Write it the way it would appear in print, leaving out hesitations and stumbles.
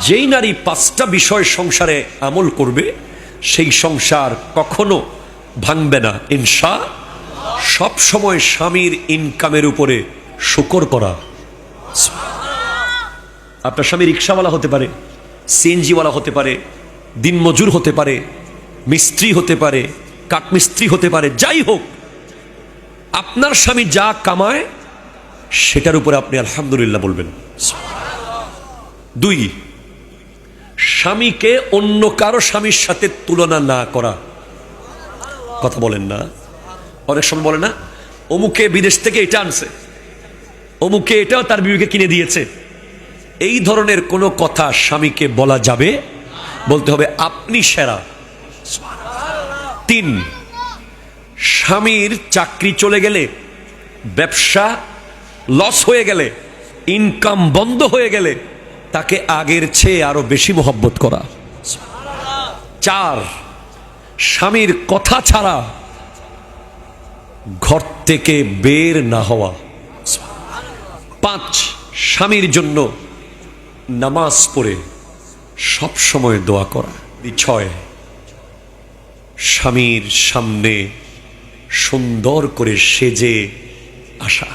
যেই নারী পাঁচটা বিষয় সংসারে আমল করবে সেই সংসার কখনো ভাঙবে না সব সময় স্বামীর ইনকামের উপরে শুকর করা। আপনার স্বামী রিক্সাওয়ালা হতে পারে, সিএনজিওয়ালা হতে পারে, দিনমজুর হতে পারে, মিস্ত্রি হতে পারে, কাঠমিস্ত্রি হতে পারে, যাই হোক আপনার স্বামী যা কামায় সেটার উপরে আপনি আলহামদুলিল্লাহ বলবেন। দুই, স্বামীকে অন্য কারো স্বামীর সাথে তুলনা না করা। কথা বলেন না, অনেক সময় বলে না অমুকে বিদেশ থেকে এটা আনছে, অমুকে এটাও তার বিবিকে কিনে দিয়েছে। এই ধরনের কোনো কথা স্বামীকে বলা যাবে, বলতে হবে আপনি সেরা। তিন, স্বামীর চাকরি চলে গেলে, ব্যবসা লস হয়ে গেলে, ইনকাম বন্ধ হয়ে গেলে তাকে আগের চেয়ে আরো বেশি মোহব্বত করা। চার, স্বামীর কথা ছাড়া ঘর থেকে বের না হওয়া। পাঁচ, স্বামীর জন্য নামাজ পড়ে সব সময় দোয়া করা। ছয়, স্বামীর সামনে সুন্দর করে সেজে আসা।